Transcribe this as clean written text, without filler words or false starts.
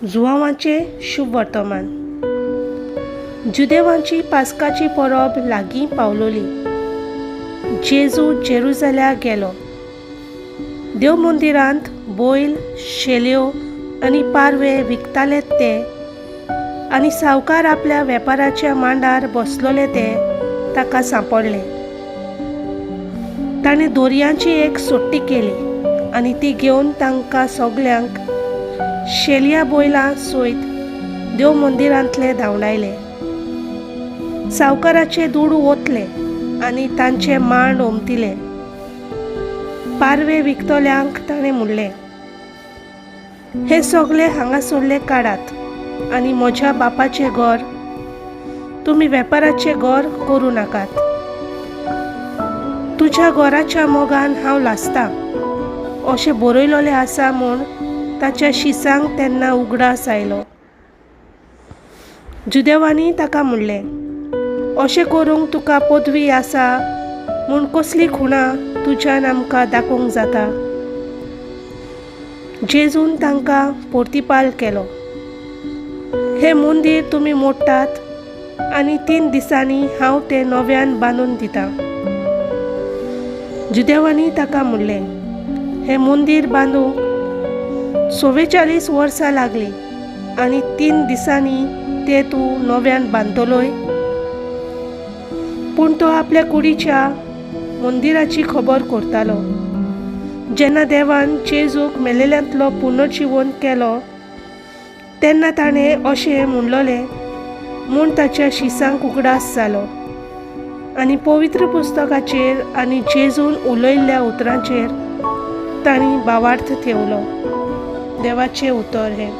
जुआंवाचे शुभ वर्तमान. जुदेवांची पास्काची परब लागीं पावलोली. जेजू जेरुसलेमाक गेलो. देव मंदिरांत बैल, शेल्यो आनी पारवे विकताले ते आनी सावकार आपल्या वेपाराच्या मांडार बसलोले ते ताका सांपडले. ताणें दोरयांची एक सोट्टी केली आनी ती घेवन तांकां सगल्यांक शेलया बैलां सयत देव मंदिरांतले धांवडायले. सावकाराचे दुडू ओतले आनी तांचे मांड उमतिले. पारवे विकतल्यांक ताणें म्हणलें, हे सगळे हांगासरले काडात आनी म्हज्या बापाचें घर तुमी वेपाराचें घर करूं नाकात. तुज्या घराच्या मोगान हांव लासतां अशें बरयलोलें आसा म्हूण ताच्या शिसांक तेन्ना उगडास आयलो. जुदेवांनी ताका म्हणलें, अशें करूंक तुका पदवी आसा म्हूण कसली खुणां तुज्यान आमकां दाखोवंक जाता. जेजून तांकां परतिपाल केलो, हें मंदीर तुमी मोडटात आनी 3 दिसांनी हांव तें नव्यान बांदून दितां. जुदेवांनी ताका म्हणलें, हें मंदीर बांदूंक 44 वर्सां लागलीं आनी 3 दिसांनी तें तूं नव्यान बांदतलोय. पूण तो आपल्या कुडीच्या मंदिराची खबर करतालो. जेन्ना देवान जेजूक मेलेल्यांतलो पुनर्जीवन केलो तेन्ना ताणें अशें म्हणलोलें म्हूण ताच्या शिसांक उगडास जालो. आनी पवित्र पुस्तकाचेर आनी जेजून उलयल्ल्या उतरांचेर तांणी भावार्थ ठेवलो. देवाचें उतर हें.